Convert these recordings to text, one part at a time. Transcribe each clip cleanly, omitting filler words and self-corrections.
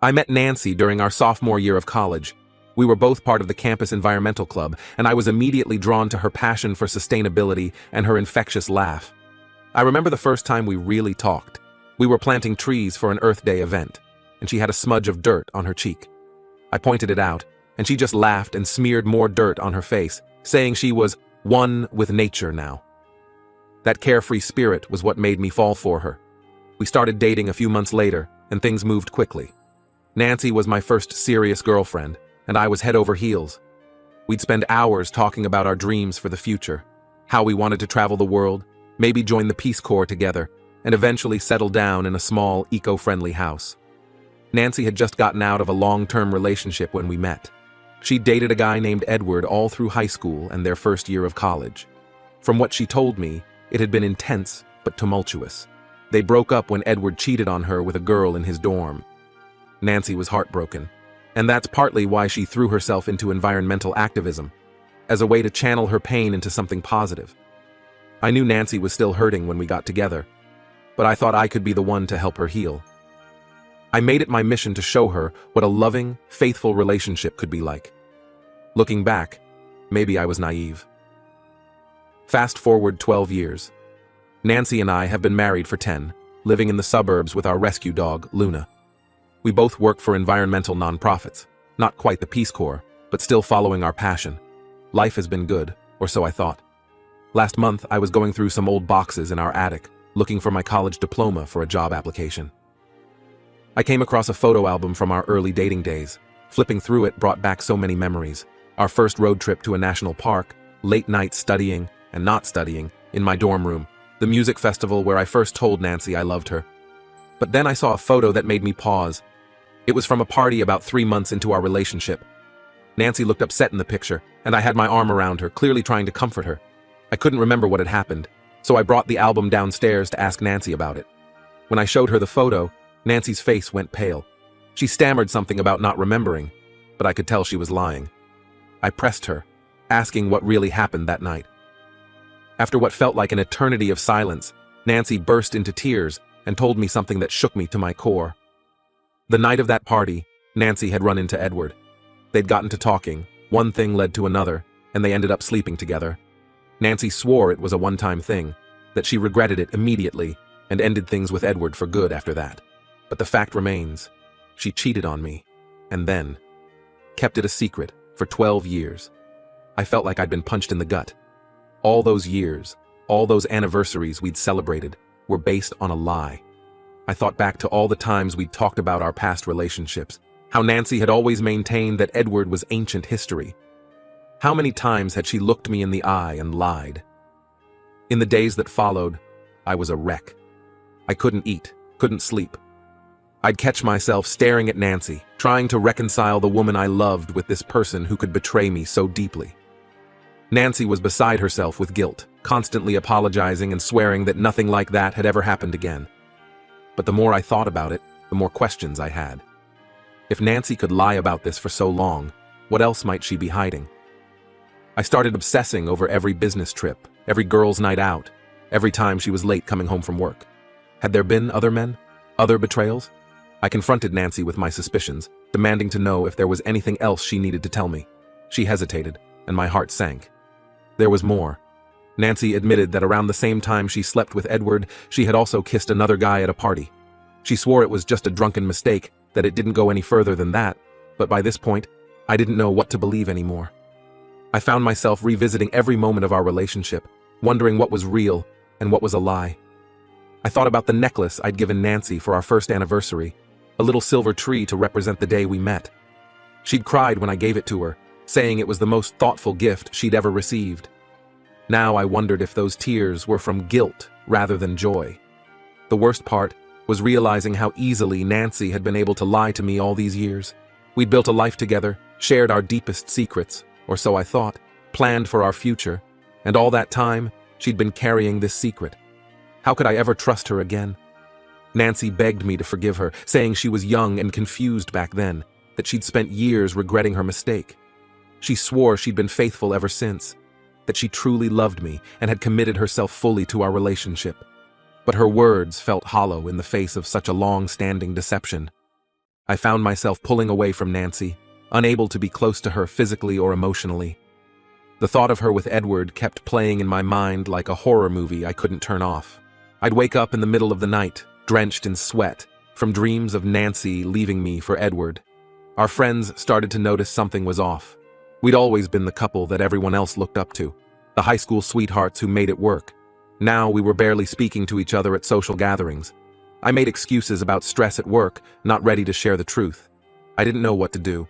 I met Nancy during our sophomore year of college. We were both part of the campus environmental club, and I was immediately drawn to her passion for sustainability and her infectious laugh. I remember the first time we really talked. We were planting trees for an Earth Day event, and she had a smudge of dirt on her cheek. I pointed it out, and she just laughed and smeared more dirt on her face, saying she was one with nature now. That carefree spirit was what made me fall for her. We started dating a few months later, and things moved quickly. Nancy was my first serious girlfriend, and I was head over heels. We'd spend hours talking about our dreams for the future, how we wanted to travel the world, maybe join the Peace Corps together, and eventually settle down in a small, eco-friendly house. Nancy had just gotten out of a long-term relationship when we met. She'd dated a guy named Edward all through high school and their first year of college. From what she told me, it had been intense but tumultuous. They broke up when Edward cheated on her with a girl in his dorm. Nancy was heartbroken, and that's partly why she threw herself into environmental activism, as a way to channel her pain into something positive. I knew Nancy was still hurting when we got together, but I thought I could be the one to help her heal. I made it my mission to show her what a loving, faithful relationship could be like. Looking back, maybe I was naive. Fast forward 12 years. Nancy and I have been married for 10, living in the suburbs with our rescue dog, Luna. We both work for environmental nonprofits, not quite the Peace Corps, but still following our passion. Life has been good, or so I thought. Last month, I was going through some old boxes in our attic, looking for my college diploma for a job application. I came across a photo album from our early dating days. Flipping through it brought back so many memories. Our first road trip to a national park, late nights studying and not studying in my dorm room, the music festival where I first told Nancy I loved her. But then I saw a photo that made me pause. It was from a party about 3 months into our relationship. Nancy looked upset in the picture, and I had my arm around her, clearly trying to comfort her. I couldn't remember what had happened, so I brought the album downstairs to ask Nancy about it. When I showed her the photo, Nancy's face went pale. She stammered something about not remembering, but I could tell she was lying. I pressed her, asking what really happened that night. After what felt like an eternity of silence, Nancy burst into tears and told me something that shook me to my core. The night of that party, Nancy had run into Edward. They'd gotten to talking, one thing led to another, and they ended up sleeping together. Nancy swore it was a one-time thing, that she regretted it immediately, and ended things with Edward for good after that. But the fact remains, she cheated on me, and then kept it a secret for 12 years. I felt like I'd been punched in the gut. All those years, all those anniversaries we'd celebrated, were based on a lie. I thought back to all the times we'd talked about our past relationships, how Nancy had always maintained that Edward was ancient history. How many times had she looked me in the eye and lied? In the days that followed, I was a wreck. I couldn't eat, couldn't sleep. I'd catch myself staring at Nancy, trying to reconcile the woman I loved with this person who could betray me so deeply. Nancy was beside herself with guilt, constantly apologizing and swearing that nothing like that had ever happened again. But the more I thought about it, the more questions I had. If Nancy could lie about this for so long, what else might she be hiding? I started obsessing over every business trip, every girls' night out, every time she was late coming home from work. Had there been other men? Other betrayals? I confronted Nancy with my suspicions, demanding to know if there was anything else she needed to tell me. She hesitated, and my heart sank. There was more. Nancy admitted that around the same time she slept with Edward, she had also kissed another guy at a party. She swore it was just a drunken mistake, that it didn't go any further than that, but by this point, I didn't know what to believe anymore. I found myself revisiting every moment of our relationship, wondering what was real and what was a lie. I thought about the necklace I'd given Nancy for our first anniversary, a little silver tree to represent the day we met. She'd cried when I gave it to her, saying it was the most thoughtful gift she'd ever received. Now I wondered if those tears were from guilt rather than joy. The worst part was realizing how easily Nancy had been able to lie to me all these years. We'd built a life together, shared our deepest secrets, or so I thought, planned for our future, and all that time, she'd been carrying this secret. How could I ever trust her again? Nancy begged me to forgive her, saying she was young and confused back then, that she'd spent years regretting her mistake. She swore she'd been faithful ever since, that she truly loved me and had committed herself fully to our relationship. But her words felt hollow in the face of such a long-standing deception. I found myself pulling away from Nancy, unable to be close to her physically or emotionally. The thought of her with Edward kept playing in my mind like a horror movie I couldn't turn off. I'd wake up in the middle of the night, drenched in sweat, from dreams of Nancy leaving me for Edward. Our friends started to notice something was off. We'd always been the couple that everyone else looked up to, the high school sweethearts who made it work. Now we were barely speaking to each other at social gatherings. I made excuses about stress at work, not ready to share the truth. I didn't know what to do.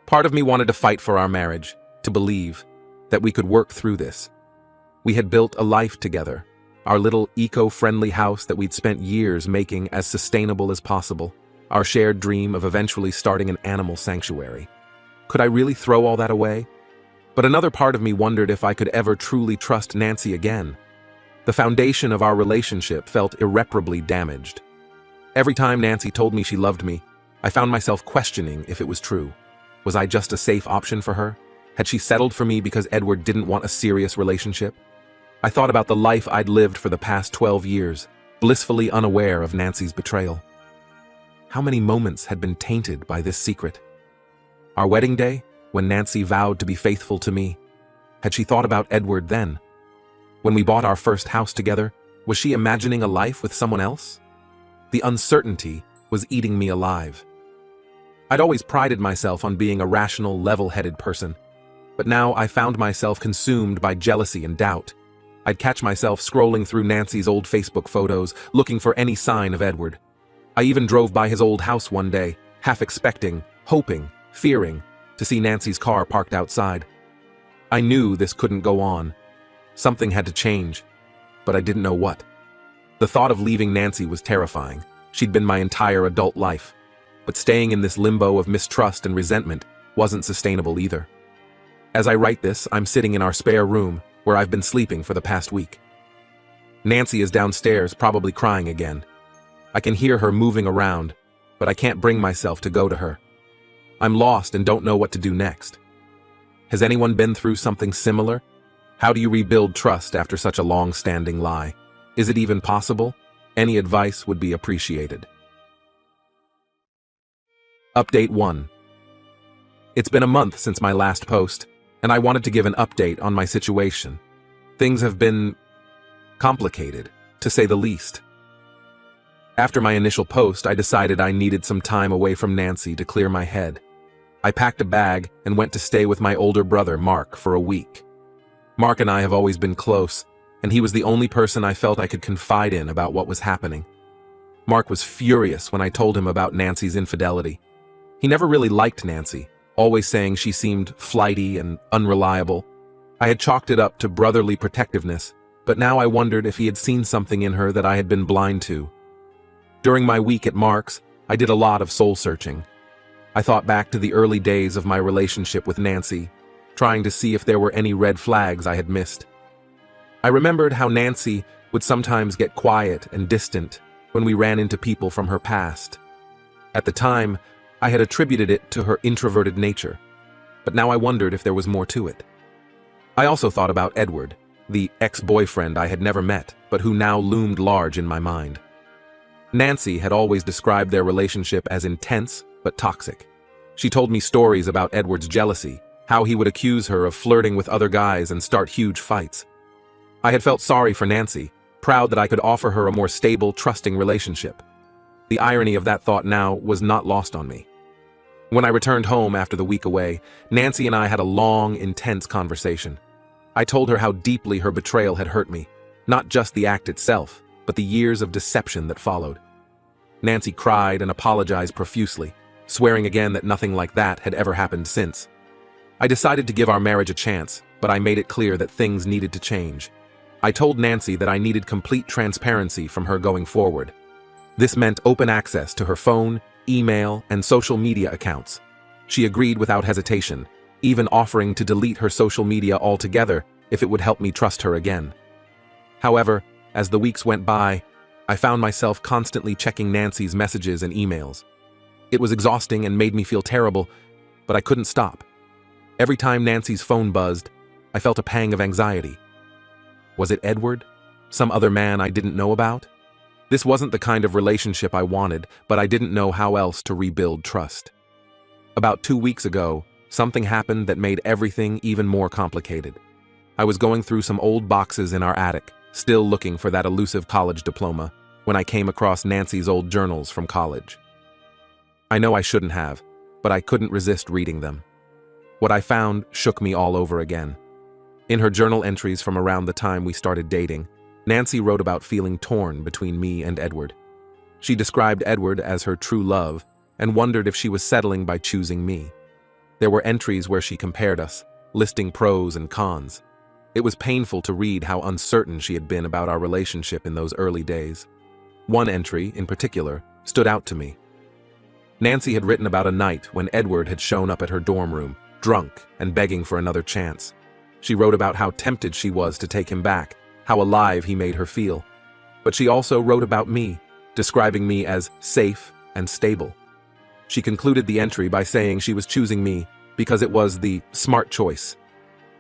Part of me wanted to fight for our marriage, to believe that we could work through this. We had built a life together, our little eco-friendly house that we'd spent years making as sustainable as possible, our shared dream of eventually starting an animal sanctuary. Could I really throw all that away? But another part of me wondered if I could ever truly trust Nancy again. The foundation of our relationship felt irreparably damaged. Every time Nancy told me she loved me, I found myself questioning if it was true. Was I just a safe option for her? Had she settled for me because Edward didn't want a serious relationship? I thought about the life I'd lived for the past 12 years, blissfully unaware of Nancy's betrayal. How many moments had been tainted by this secret? Our wedding day, when Nancy vowed to be faithful to me, had she thought about Edward then? When we bought our first house together, was she imagining a life with someone else? The uncertainty was eating me alive. I'd always prided myself on being a rational, level-headed person, but now I found myself consumed by jealousy and doubt. I'd catch myself scrolling through Nancy's old Facebook photos, looking for any sign of Edward. I even drove by his old house one day, half expecting, hoping, fearing, to see Nancy's car parked outside. I knew this couldn't go on. Something had to change, but I didn't know what. The thought of leaving Nancy was terrifying. She'd been my entire adult life. But staying in this limbo of mistrust and resentment wasn't sustainable either. As I write this, I'm sitting in our spare room, where I've been sleeping for the past week. Nancy is downstairs, probably crying again. I can hear her moving around, but I can't bring myself to go to her. I'm lost and don't know what to do next. Has anyone been through something similar? How do you rebuild trust after such a long-standing lie? Is it even possible? Any advice would be appreciated. Update 1. It's been a month since my last post, and I wanted to give an update on my situation. Things have been complicated, to say the least. After my initial post, I decided I needed some time away from Nancy to clear my head. I packed a bag and went to stay with my older brother, Mark, for a week. Mark and I have always been close, and he was the only person I felt I could confide in about what was happening. Mark was furious when I told him about Nancy's infidelity. He never really liked Nancy, always saying she seemed flighty and unreliable. I had chalked it up to brotherly protectiveness, but now I wondered if he had seen something in her that I had been blind to. During my week at Mark's, I did a lot of soul-searching. I thought back to the early days of my relationship with Nancy, trying to see if there were any red flags I had missed. I remembered how Nancy would sometimes get quiet and distant when we ran into people from her past. At the time, I had attributed it to her introverted nature, but now I wondered if there was more to it. I also thought about Edward, the ex-boyfriend I had never met, but who now loomed large in my mind. Nancy had always described their relationship as intense but toxic. She told me stories about Edward's jealousy, how he would accuse her of flirting with other guys and start huge fights. I had felt sorry for Nancy, proud that I could offer her a more stable, trusting relationship. The irony of that thought now was not lost on me. When I returned home after the week away, Nancy and I had a long, intense conversation. I told her how deeply her betrayal had hurt me, not just the act itself, but the years of deception that followed. Nancy cried and apologized profusely, swearing again that nothing like that had ever happened since. I decided to give our marriage a chance, but I made it clear that things needed to change. I told Nancy that I needed complete transparency from her going forward. This meant open access to her phone, email, and social media accounts. She agreed without hesitation, even offering to delete her social media altogether if it would help me trust her again. However, as the weeks went by, I found myself constantly checking Nancy's messages and emails. It was exhausting and made me feel terrible, but I couldn't stop. Every time Nancy's phone buzzed, I felt a pang of anxiety. Was it Edward? Some other man I didn't know about? This wasn't the kind of relationship I wanted, but I didn't know how else to rebuild trust. About 2 weeks ago, something happened that made everything even more complicated. I was going through some old boxes in our attic, still looking for that elusive college diploma, when I came across Nancy's old journals from college. I know I shouldn't have, but I couldn't resist reading them. What I found shook me all over again. In her journal entries from around the time we started dating, Nancy wrote about feeling torn between me and Edward. She described Edward as her true love and wondered if she was settling by choosing me. There were entries where she compared us, listing pros and cons. It was painful to read how uncertain she had been about our relationship in those early days. One entry, in particular, stood out to me. Nancy had written about a night when Edward had shown up at her dorm room, drunk and begging for another chance. She wrote about how tempted she was to take him back, how alive he made her feel. But she also wrote about me, describing me as safe and stable. She concluded the entry by saying she was choosing me because it was the smart choice,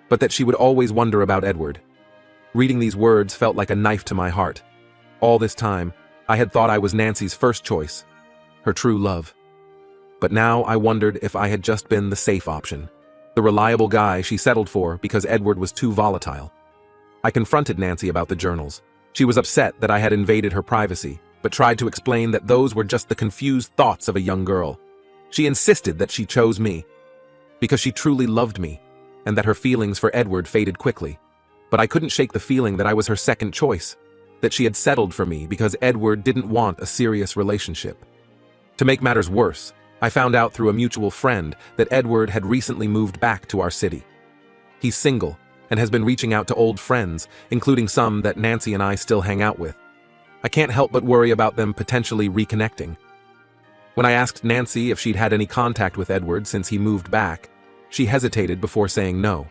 but that she would always wonder about Edward. Reading these words felt like a knife to my heart. All this time, I had thought I was Nancy's first choice, her true love. But now I wondered if I had just been the safe option, the reliable guy she settled for because Edward was too volatile. I confronted Nancy about the journals. She was upset that I had invaded her privacy, but tried to explain that those were just the confused thoughts of a young girl. She insisted that she chose me because she truly loved me, and that her feelings for Edward faded quickly. But I couldn't shake the feeling that I was her second choice, that she had settled for me because Edward didn't want a serious relationship. To make matters worse, I found out through a mutual friend that Edward had recently moved back to our city. He's single and has been reaching out to old friends, including some that Nancy and I still hang out with. I can't help but worry about them potentially reconnecting. When I asked Nancy if she'd had any contact with Edward since he moved back, she hesitated before saying no.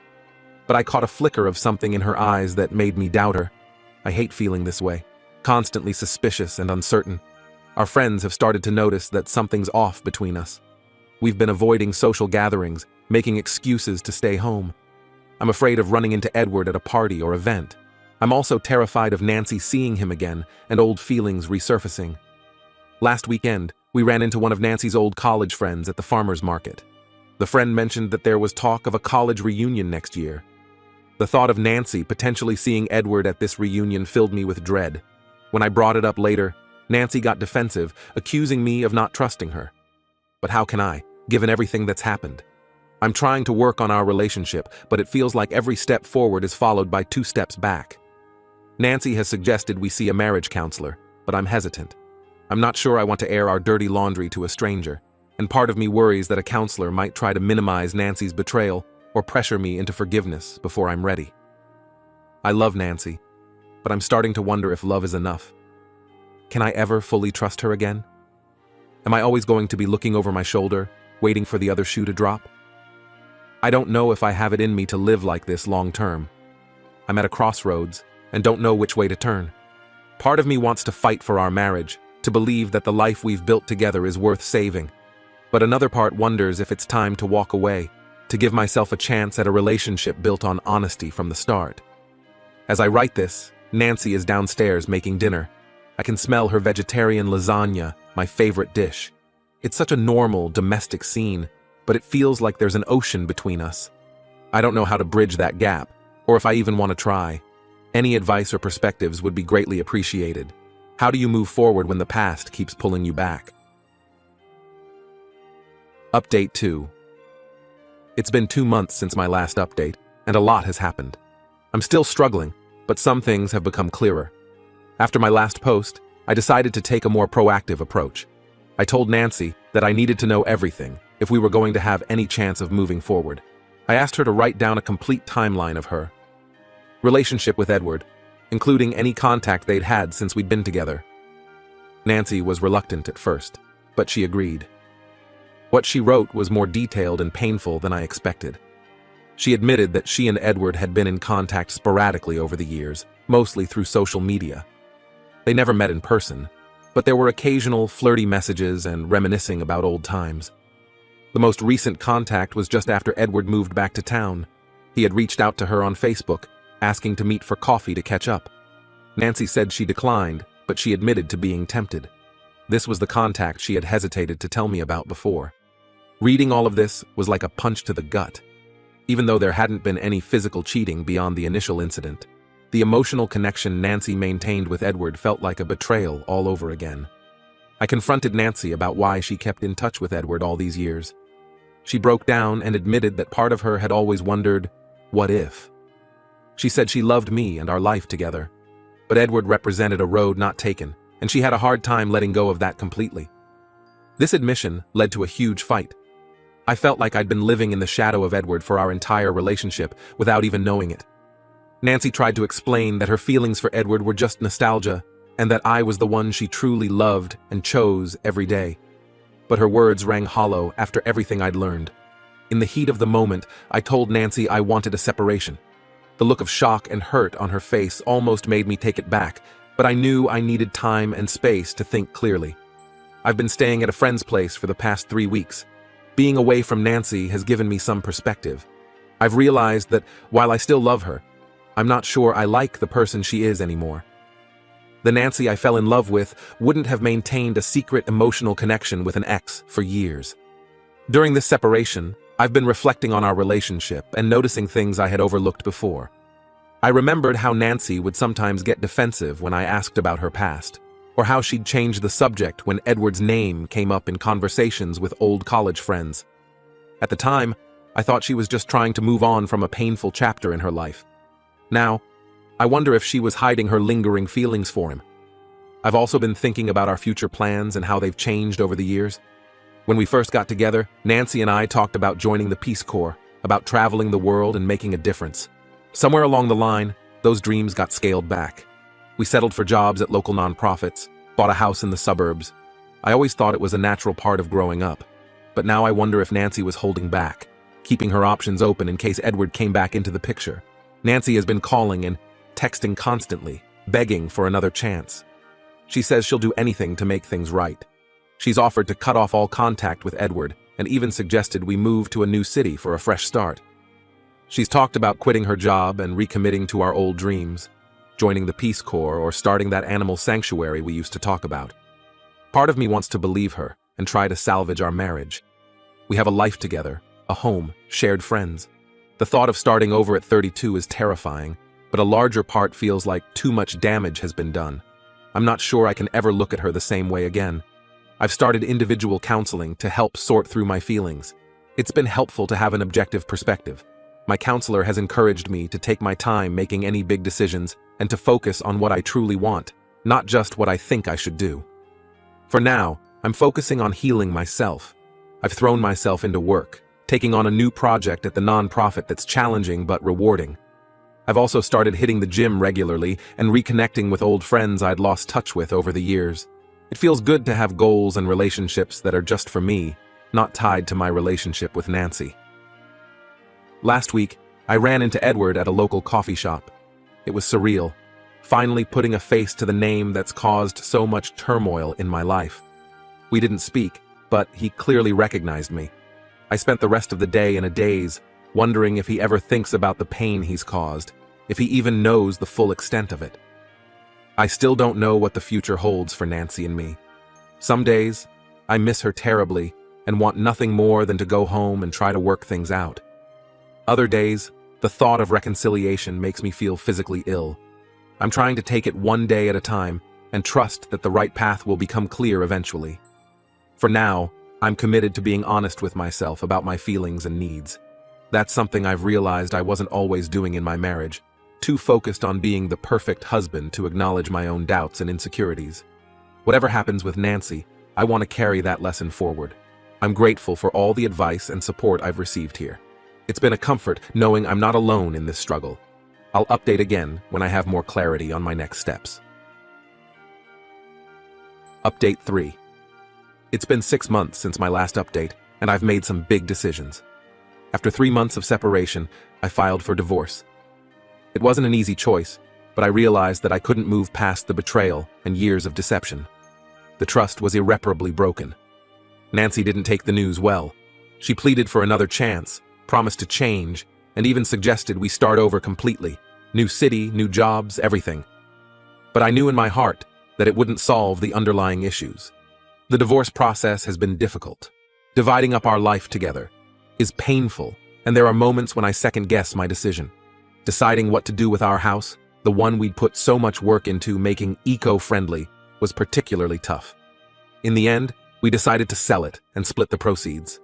But I caught a flicker of something in her eyes that made me doubt her. I hate feeling this way, constantly suspicious and uncertain. Our friends have started to notice that something's off between us. We've been avoiding social gatherings, making excuses to stay home. I'm afraid of running into Edward at a party or event. I'm also terrified of Nancy seeing him again and old feelings resurfacing. Last weekend, we ran into one of Nancy's old college friends at the farmer's market. The friend mentioned that there was talk of a college reunion next year. The thought of Nancy potentially seeing Edward at this reunion filled me with dread. When I brought it up later, Nancy got defensive, accusing me of not trusting her. But how can I, given everything that's happened? I'm trying to work on our relationship, but it feels like every step forward is followed by 2 steps back. Nancy has suggested we see a marriage counselor, but I'm hesitant. I'm not sure I want to air our dirty laundry to a stranger, and part of me worries that a counselor might try to minimize Nancy's betrayal or pressure me into forgiveness before I'm ready. I love Nancy, but I'm starting to wonder if love is enough. Can I ever fully trust her again? Am I always going to be looking over my shoulder, waiting for the other shoe to drop? I don't know if I have it in me to live like this long term. I'm at a crossroads and don't know which way to turn. Part of me wants to fight for our marriage, to believe that the life we've built together is worth saving. But another part wonders if it's time to walk away, to give myself a chance at a relationship built on honesty from the start. As I write this, Nancy is downstairs making dinner. I can smell her vegetarian lasagna, my favorite dish. It's such a normal, domestic scene, but it feels like there's an ocean between us. I don't know how to bridge that gap, or if I even want to try. Any advice or perspectives would be greatly appreciated. How do you move forward when the past keeps pulling you back? Update 2. It's been 2 months since my last update, and a lot has happened. I'm still struggling, but some things have become clearer. After my last post, I decided to take a more proactive approach. I told Nancy that I needed to know everything if we were going to have any chance of moving forward. I asked her to write down a complete timeline of her relationship with Edward, including any contact they'd had since we'd been together. Nancy was reluctant at first, but she agreed. What she wrote was more detailed and painful than I expected. She admitted that she and Edward had been in contact sporadically over the years, mostly through social media. They never met in person, but there were occasional flirty messages and reminiscing about old times. The most recent contact was just after Edward moved back to town. He had reached out to her on Facebook, asking to meet for coffee to catch up. Nancy said she declined, but she admitted to being tempted. This was the contact she had hesitated to tell me about before. Reading all of this was like a punch to the gut. Even though there hadn't been any physical cheating beyond the initial incident, the emotional connection Nancy maintained with Edward felt like a betrayal all over again. I confronted Nancy about why she kept in touch with Edward all these years. She broke down and admitted that part of her had always wondered, what if? She said she loved me and our life together, but Edward represented a road not taken, and she had a hard time letting go of that completely. This admission led to a huge fight. I felt like I'd been living in the shadow of Edward for our entire relationship without even knowing it. Nancy tried to explain that her feelings for Edward were just nostalgia, and that I was the one she truly loved and chose every day. But her words rang hollow after everything I'd learned. In the heat of the moment, I told Nancy I wanted a separation. The look of shock and hurt on her face almost made me take it back, but I knew I needed time and space to think clearly. I've been staying at a friend's place for the past 3 weeks. Being away from Nancy has given me some perspective. I've realized that while I still love her, I'm not sure I like the person she is anymore. The Nancy I fell in love with wouldn't have maintained a secret emotional connection with an ex for years. During this separation, I've been reflecting on our relationship and noticing things I had overlooked before. I remembered how Nancy would sometimes get defensive when I asked about her past, or how she'd change the subject when Edward's name came up in conversations with old college friends. At the time, I thought she was just trying to move on from a painful chapter in her life. Now, I wonder if she was hiding her lingering feelings for him. I've also been thinking about our future plans and how they've changed over the years. When we first got together, Nancy and I talked about joining the Peace Corps, about traveling the world and making a difference. Somewhere along the line, those dreams got scaled back. We settled for jobs at local nonprofits, bought a house in the suburbs. I always thought it was a natural part of growing up. But now I wonder if Nancy was holding back, keeping her options open in case Edward came back into the picture. Nancy has been calling and texting constantly, begging for another chance. She says she'll do anything to make things right. She's offered to cut off all contact with Edward and even suggested we move to a new city for a fresh start. She's talked about quitting her job and recommitting to our old dreams, joining the Peace Corps or starting that animal sanctuary we used to talk about. Part of me wants to believe her and try to salvage our marriage. We have a life together, a home, shared friends. The thought of starting over at 32 is terrifying, but a larger part feels like too much damage has been done. I'm not sure I can ever look at her the same way again. I've started individual counseling to help sort through my feelings. It's been helpful to have an objective perspective. My counselor has encouraged me to take my time making any big decisions and to focus on what I truly want, not just what I think I should do. For now, I'm focusing on healing myself. I've thrown myself into work, taking on a new project at the nonprofit that's challenging but rewarding. I've also started hitting the gym regularly and reconnecting with old friends I'd lost touch with over the years. It feels good to have goals and relationships that are just for me, not tied to my relationship with Nancy. Last week, I ran into Edward at a local coffee shop. It was surreal, finally putting a face to the name that's caused so much turmoil in my life. We didn't speak, but he clearly recognized me. I spent the rest of the day in a daze, wondering if he ever thinks about the pain he's caused, if he even knows the full extent of it. I still don't know what the future holds for Nancy and me. Some days, I miss her terribly and want nothing more than to go home and try to work things out. Other days, the thought of reconciliation makes me feel physically ill. I'm trying to take it one day at a time and trust that the right path will become clear eventually. For now, I'm committed to being honest with myself about my feelings and needs. That's something I've realized I wasn't always doing in my marriage, too focused on being the perfect husband to acknowledge my own doubts and insecurities. Whatever happens with Nancy, I want to carry that lesson forward. I'm grateful for all the advice and support I've received here. It's been a comfort knowing I'm not alone in this struggle. I'll update again when I have more clarity on my next steps. Update 3. It's been 6 months since my last update, and I've made some big decisions. After 3 months of separation, I filed for divorce. It wasn't an easy choice, but I realized that I couldn't move past the betrayal and years of deception. The trust was irreparably broken. Nancy didn't take the news well. She pleaded for another chance, promised to change, and even suggested we start over completely. New city, new jobs, everything. But I knew in my heart that it wouldn't solve the underlying issues. The divorce process has been difficult. Dividing up our life together is painful, and there are moments when I second-guess my decision. Deciding what to do with our house, the one we'd put so much work into making eco-friendly, was particularly tough. In the end, we decided to sell it and split the proceeds.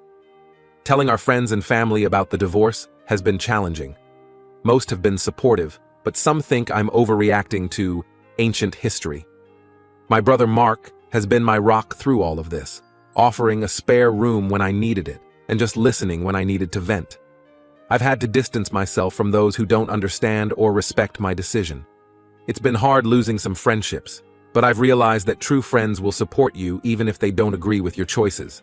Telling our friends and family about the divorce has been challenging. Most have been supportive, but some think I'm overreacting to ancient history. My brother Mark has been my rock through all of this, offering a spare room when I needed it and just listening when I needed to vent. I've had to distance myself from those who don't understand or respect my decision. It's been hard losing some friendships, but I've realized that true friends will support you even if they don't agree with your choices.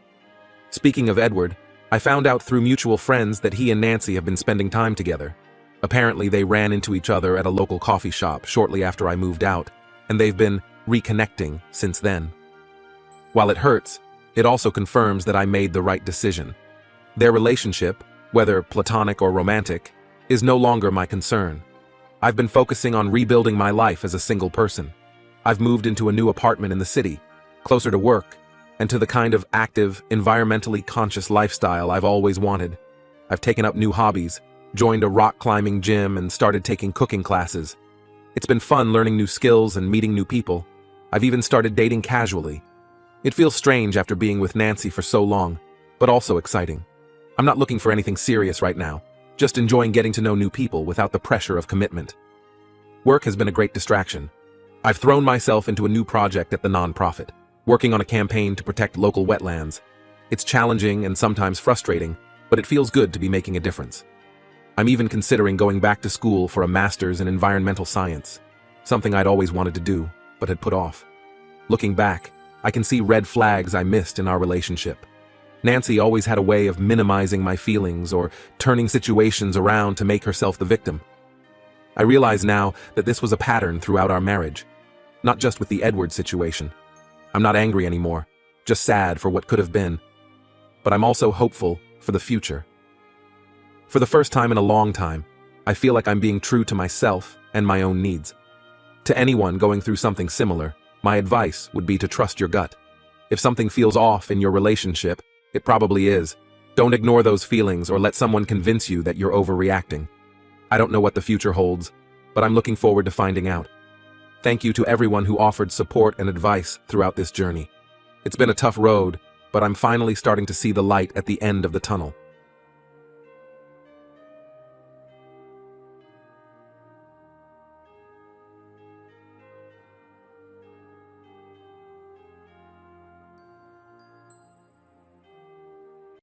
Speaking of Edward, I found out through mutual friends that he and Nancy have been spending time together. Apparently, they ran into each other at a local coffee shop shortly after I moved out, and they've been reconnecting since then. While it hurts, it also confirms that I made the right decision. Their relationship, whether platonic or romantic, is no longer my concern. I've been focusing on rebuilding my life as a single person. I've moved into a new apartment in the city, closer to work, and to the kind of active, environmentally conscious lifestyle I've always wanted. I've taken up new hobbies, joined a rock climbing gym, and started taking cooking classes. It's been fun learning new skills and meeting new people. I've even started dating casually. It feels strange after being with Nancy for so long, but also exciting. I'm not looking for anything serious right now, just enjoying getting to know new people without the pressure of commitment. Work has been a great distraction. I've thrown myself into a new project at the nonprofit, working on a campaign to protect local wetlands. It's challenging and sometimes frustrating, but it feels good to be making a difference. I'm even considering going back to school for a master's in environmental science, something I'd always wanted to do, but had put off. Looking back, I can see red flags I missed in our relationship. Nancy always had a way of minimizing my feelings or turning situations around to make herself the victim. I realize now that this was a pattern throughout our marriage, not just with the Edward situation. I'm not angry anymore, just sad for what could have been. But I'm also hopeful for the future. For the first time in a long time, I feel like I'm being true to myself and my own needs. To anyone going through something similar, my advice would be to trust your gut. If something feels off in your relationship, it probably is. Don't ignore those feelings or let someone convince you that you're overreacting. I don't know what the future holds, but I'm looking forward to finding out. Thank you to everyone who offered support and advice throughout this journey. It's been a tough road, but I'm finally starting to see the light at the end of the tunnel.